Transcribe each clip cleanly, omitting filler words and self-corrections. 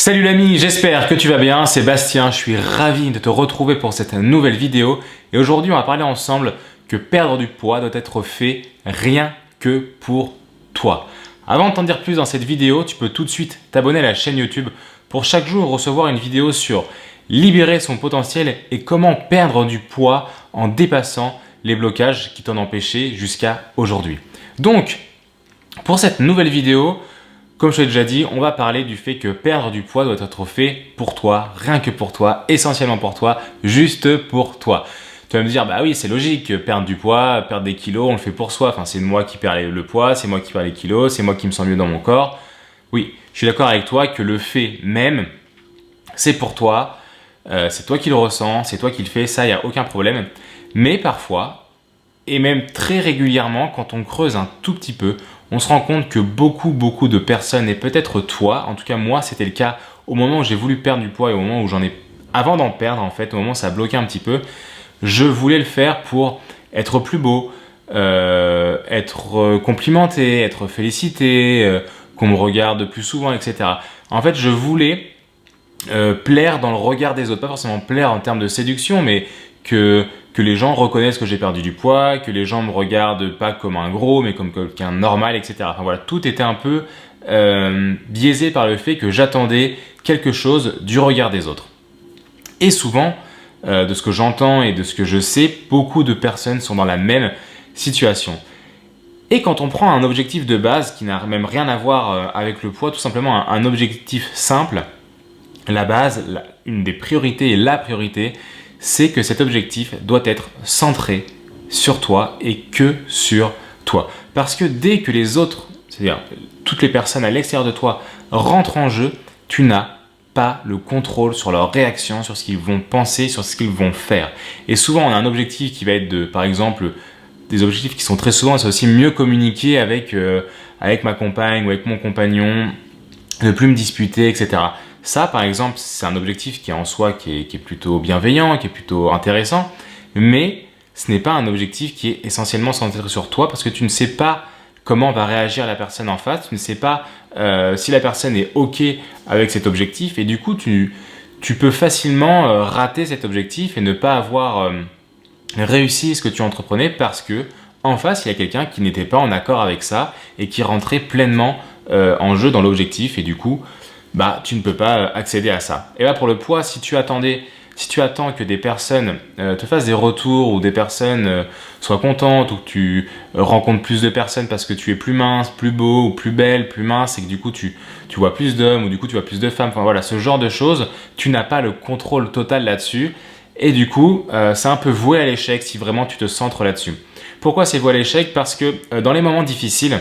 Salut l'ami, j'espère que tu vas bien, c'est Bastien, je suis ravi de te retrouver pour cette nouvelle vidéo et aujourd'hui on va parler ensemble que perdre du poids doit être fait rien que pour toi. Avant de t'en dire plus dans cette vidéo, tu peux tout de suite t'abonner à la chaîne YouTube pour chaque jour recevoir une vidéo sur libérer son potentiel et comment perdre du poids en dépassant les blocages qui t'en empêchaient jusqu'à aujourd'hui. Donc, pour cette nouvelle vidéo, comme je t'ai déjà dit, on va parler du fait que perdre du poids doit être fait pour toi, rien que pour toi, essentiellement pour toi, juste pour toi. Tu vas me dire, bah oui, c'est logique, perdre du poids, perdre des kilos, on le fait pour soi. Enfin, c'est moi qui perds le poids, c'est moi qui perds les kilos, c'est moi qui me sens mieux dans mon corps. Oui, je suis d'accord avec toi que le fait même, c'est pour toi, c'est toi qui le ressens, c'est toi qui le fais, ça, il n'y a aucun problème. Mais parfois, et même très régulièrement, quand on creuse un tout petit peu, on se rend compte que beaucoup de personnes, et peut-être toi, en tout cas moi c'était le cas au moment où j'ai voulu perdre du poids et au moment où avant d'en perdre en fait, au moment où ça a bloqué un petit peu, je voulais le faire pour être plus beau, être complimenté, être félicité, qu'on me regarde plus souvent, etc. En fait, je voulais plaire dans le regard des autres, pas forcément plaire en termes de séduction, mais que les gens reconnaissent que j'ai perdu du poids, que les gens me regardent pas comme un gros, mais comme quelqu'un normal, etc. Enfin voilà, tout était un peu biaisé par le fait que j'attendais quelque chose du regard des autres. Et souvent, de ce que j'entends et de ce que je sais, beaucoup de personnes sont dans la même situation. Et quand on prend un objectif de base qui n'a même rien à voir avec le poids, tout simplement un objectif simple, la base, une des priorités et la priorité, c'est que cet objectif doit être centré sur toi et que sur toi. Parce que dès que les autres, c'est-à-dire toutes les personnes à l'extérieur de toi, rentrent en jeu, tu n'as pas le contrôle sur leurs réactions, sur ce qu'ils vont penser, sur ce qu'ils vont faire. Et souvent, on a un objectif qui va être par exemple, des objectifs qui sont très souvent, c'est aussi mieux communiquer avec ma compagne ou avec mon compagnon, ne plus me disputer, etc. Ça, par exemple, c'est un objectif qui est en soi qui est plutôt bienveillant, qui est plutôt intéressant, mais ce n'est pas un objectif qui est essentiellement centré sur toi parce que tu ne sais pas comment va réagir la personne en face, tu ne sais pas si la personne est OK avec cet objectif et du coup, tu peux facilement rater cet objectif et ne pas avoir réussi ce que tu entreprenais parce que en face, il y a quelqu'un qui n'était pas en accord avec ça et qui rentrait pleinement en jeu dans l'objectif et du coup, tu ne peux pas accéder à ça. Et là, pour le poids, si tu attends que des personnes te fassent des retours ou des personnes soient contentes ou que tu rencontres plus de personnes parce que tu es plus mince, plus beau ou plus belle, plus mince et que du coup tu vois plus d'hommes ou du coup tu vois plus de femmes, enfin voilà, ce genre de choses, tu n'as pas le contrôle total là-dessus et du coup, c'est un peu voué à l'échec si vraiment tu te centres là-dessus. Pourquoi c'est voué à l'échec? Parce que dans les moments difficiles,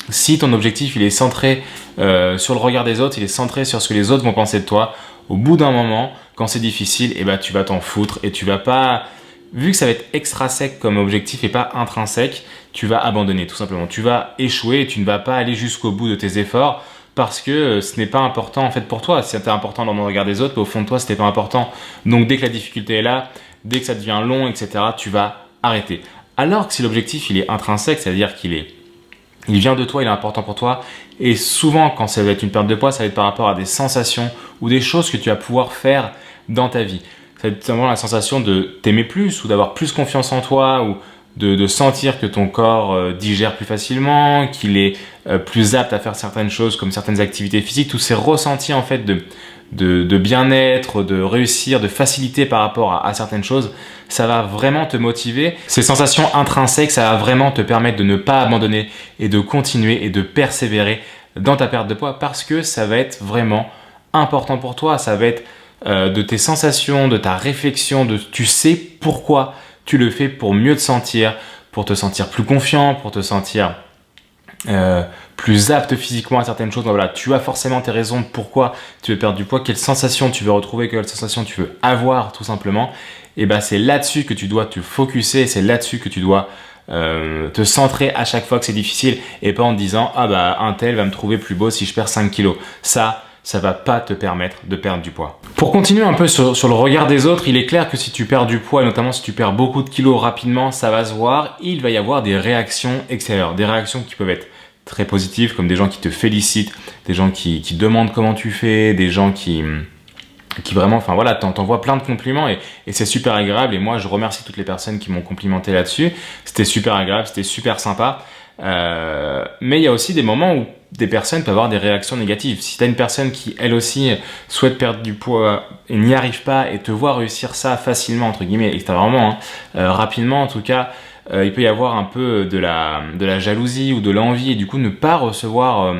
si ton objectif il est centré sur le regard des autres, il est centré sur ce que les autres vont penser de toi, au bout d'un moment, quand c'est difficile, tu vas t'en foutre et tu vas pas, vu que ça va être extrinsèque comme objectif et pas intrinsèque, tu vas abandonner tout simplement. Tu vas échouer et tu ne vas pas aller jusqu'au bout de tes efforts parce que ce n'est pas important en fait pour toi. C'était important dans le regard des autres, mais au fond de toi, c'était pas important. Donc dès que la difficulté est là, dès que ça devient long, etc., tu vas arrêter. Alors que si l'objectif il est intrinsèque, c'est-à-dire qu'il vient de toi, il est important pour toi. Et souvent, quand ça va être une perte de poids, ça va être par rapport à des sensations ou des choses que tu vas pouvoir faire dans ta vie. Ça va être vraiment la sensation de t'aimer plus ou d'avoir plus confiance en toi ou de sentir que ton corps digère plus facilement, qu'il est plus apte à faire certaines choses comme certaines activités physiques. Tous ces ressentis en fait de bien-être, de réussir, de facilité par rapport à certaines choses, ça va vraiment te motiver. Ces sensations intrinsèques, ça va vraiment te permettre de ne pas abandonner et de continuer et de persévérer dans ta perte de poids parce que ça va être vraiment important pour toi. Ça va être de tes sensations, de ta réflexion, tu sais pourquoi tu le fais pour mieux te sentir, pour te sentir plus confiant, pour te sentir plus apte physiquement à certaines choses. Donc voilà, tu as forcément tes raisons de pourquoi tu veux perdre du poids, quelle sensation tu veux retrouver, quelle sensation tu veux avoir tout simplement. Et c'est là-dessus que tu dois te focuser, c'est là-dessus que tu dois te centrer à chaque fois que c'est difficile et pas en te disant un tel va me trouver plus beau si je perds 5 kilos. Ça va pas te permettre de perdre du poids. Pour continuer un peu sur le regard des autres, il est clair que si tu perds du poids, et notamment si tu perds beaucoup de kilos rapidement, ça va se voir. Il va y avoir des réactions extérieures, des réactions qui peuvent être très positifs, comme des gens qui te félicitent, des gens qui demandent comment tu fais, des gens qui vraiment, enfin voilà, t'envoies plein de compliments et c'est super agréable. Et moi, je remercie toutes les personnes qui m'ont complimenté là-dessus. C'était super agréable, c'était super sympa. Mais il y a aussi des moments où des personnes peuvent avoir des réactions négatives. Si tu as une personne qui, elle aussi, souhaite perdre du poids et n'y arrive pas et te voit réussir ça facilement, entre guillemets, extérieurement, rapidement en tout cas, il peut y avoir un peu de la jalousie ou de l'envie et du coup ne pas recevoir...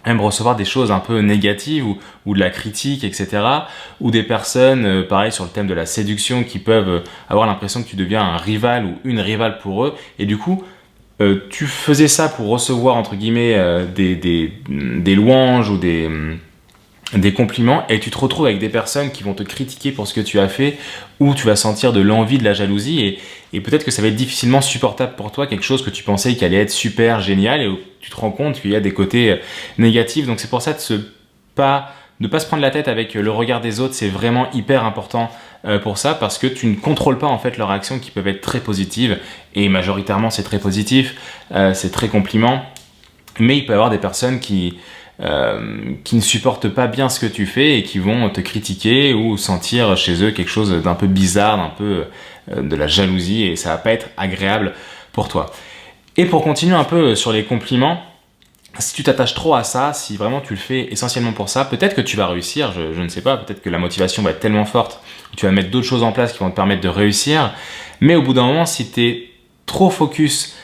même recevoir des choses un peu négatives ou de la critique, etc. Ou des personnes, pareil sur le thème de la séduction, qui peuvent avoir l'impression que tu deviens un rival ou une rivale pour eux. Et du coup, tu faisais ça pour recevoir, entre guillemets, des louanges ou des compliments, et tu te retrouves avec des personnes qui vont te critiquer pour ce que tu as fait, ou tu vas sentir de l'envie, de la jalousie, et peut-être que ça va être difficilement supportable pour toi, quelque chose que tu pensais qu'il allait être super génial, et où tu te rends compte qu'il y a des côtés négatifs. Donc c'est pour ça de ne pas se prendre la tête avec le regard des autres, c'est vraiment hyper important pour ça, parce que tu ne contrôles pas en fait leurs réactions qui peuvent être très positives, et majoritairement c'est très positif, c'est très compliment, mais il peut y avoir des personnes qui ne supportent pas bien ce que tu fais et qui vont te critiquer ou sentir chez eux quelque chose d'un peu bizarre, d'un peu de la jalousie, et ça va pas être agréable pour toi. Et pour continuer un peu sur les compliments, si tu t'attaches trop à ça, si vraiment tu le fais essentiellement pour ça, peut-être que tu vas réussir, je ne sais pas, peut-être que la motivation va être tellement forte que tu vas mettre d'autres choses en place qui vont te permettre de réussir, mais au bout d'un moment, si tu es trop focus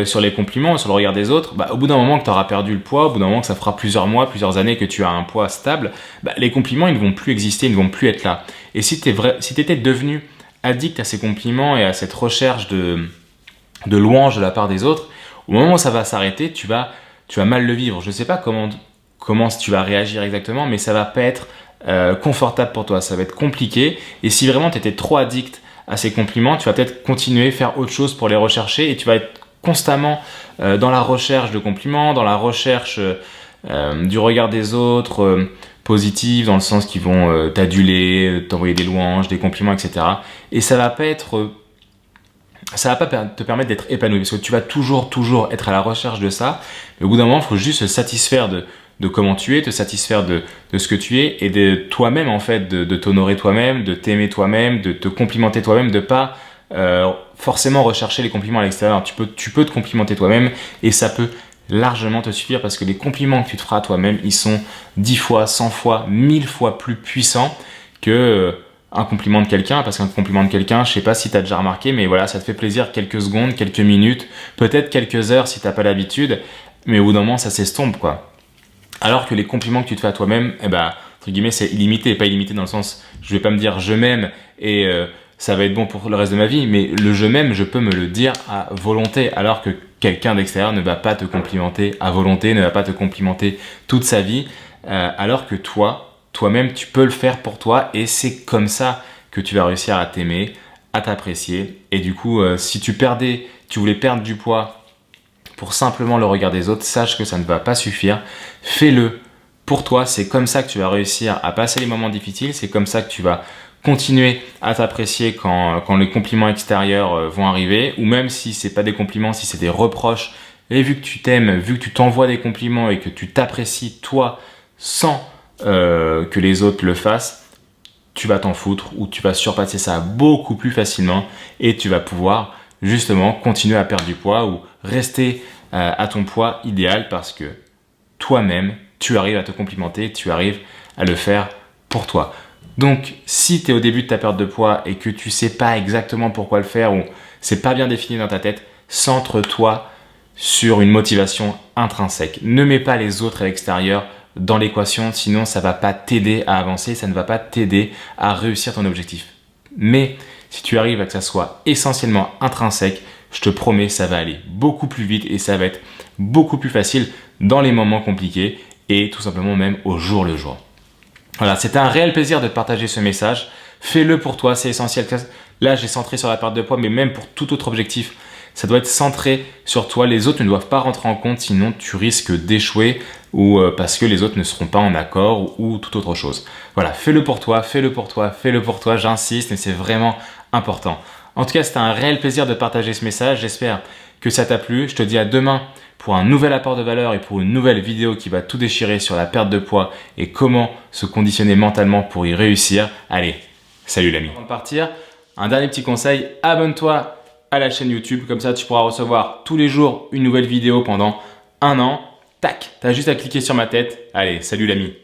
sur les compliments, sur le regard des autres, au bout d'un moment que tu auras perdu le poids, au bout d'un moment que ça fera plusieurs mois, plusieurs années que tu as un poids stable, les compliments ils ne vont plus exister, ils ne vont plus être là. Et si tu étais devenu addict à ces compliments et à cette recherche de louanges de la part des autres, au moment où ça va s'arrêter, tu vas mal le vivre. Je ne sais pas comment tu vas réagir exactement, mais ça va pas être confortable pour toi, ça va être compliqué. Et si vraiment tu étais trop addict à ces compliments, tu vas peut-être continuer, faire autre chose pour les rechercher, et tu vas être constamment dans la recherche de compliments, dans la recherche du regard des autres, positive, dans le sens qu'ils vont t'aduler, t'envoyer des louanges, des compliments, etc. Et ça va pas te permettre d'être épanoui, parce que tu vas toujours être à la recherche de ça, mais au bout d'un moment, il faut juste se satisfaire de comment tu es, te satisfaire de ce que tu es, et de toi-même en fait, de t'honorer toi-même, de t'aimer toi-même, de te complimenter toi-même, de pas forcément rechercher les compliments à l'extérieur. Tu peux te complimenter toi-même, et ça peut largement te suffire, parce que les compliments que tu te feras toi-même, ils sont 10 fois, 100 fois, 1000 fois plus puissants que un compliment de quelqu'un, parce qu'un compliment de quelqu'un, je sais pas si tu as déjà remarqué, mais voilà, ça te fait plaisir quelques secondes, quelques minutes, peut-être quelques heures si t'as pas l'habitude, mais au bout d'un moment, ça s'estompe, quoi. Alors que les compliments que tu te fais à toi-même, entre guillemets, c'est illimité, pas illimité dans le sens, je vais pas me dire je m'aime et ça va être bon pour le reste de ma vie, mais le je m'aime, je peux me le dire à volonté, alors que quelqu'un d'extérieur ne va pas te complimenter à volonté, ne va pas te complimenter toute sa vie, alors que toi-même, tu peux le faire pour toi, et c'est comme ça que tu vas réussir à t'aimer, à t'apprécier. Et du coup, si tu voulais perdre du poids pour simplement le regard des autres, sache que ça ne va pas suffire. Fais-le pour toi, c'est comme ça que tu vas réussir à passer les moments difficiles, c'est comme ça que tu vas continuer à t'apprécier quand les compliments extérieurs vont arriver, ou même si c'est pas des compliments, si c'est des reproches, et vu que tu t'aimes, vu que tu t'envoies des compliments et que tu t'apprécies toi sans que les autres le fassent, tu vas t'en foutre, ou tu vas surpasser ça beaucoup plus facilement, et tu vas pouvoir justement continuer à perdre du poids ou rester à ton poids idéal, parce que toi-même, tu arrives à te complimenter, tu arrives à le faire pour toi. Donc, si tu es au début de ta perte de poids et que tu sais pas exactement pourquoi le faire, ou c'est pas bien défini dans ta tête, centre-toi sur une motivation intrinsèque. Ne mets pas les autres à l'extérieur dans l'équation, sinon ça va pas t'aider à avancer, ça ne va pas t'aider à réussir ton objectif. Mais si tu arrives à que ça soit essentiellement intrinsèque, je te promets, ça va aller beaucoup plus vite et ça va être beaucoup plus facile dans les moments compliqués et tout simplement même au jour le jour. Voilà, c'était un réel plaisir de te partager ce message. Fais-le pour toi, c'est essentiel. Là, j'ai centré sur la perte de poids, mais même pour tout autre objectif, ça doit être centré sur toi. Les autres ne doivent pas rentrer en compte, sinon tu risques d'échouer, ou parce que les autres ne seront pas en accord, ou toute autre chose. Voilà, fais-le pour toi, fais-le pour toi, fais-le pour toi, j'insiste, mais c'est vraiment important. En tout cas, c'était un réel plaisir de partager ce message. J'espère que ça t'a plu. Je te dis à demain pour un nouvel apport de valeur et pour une nouvelle vidéo qui va tout déchirer sur la perte de poids et comment se conditionner mentalement pour y réussir. Allez, salut l'ami. Avant de partir, un dernier petit conseil, abonne-toi à la chaîne YouTube, comme ça tu pourras recevoir tous les jours une nouvelle vidéo pendant un an. Tac, t'as juste à cliquer sur ma tête. Allez, salut l'ami.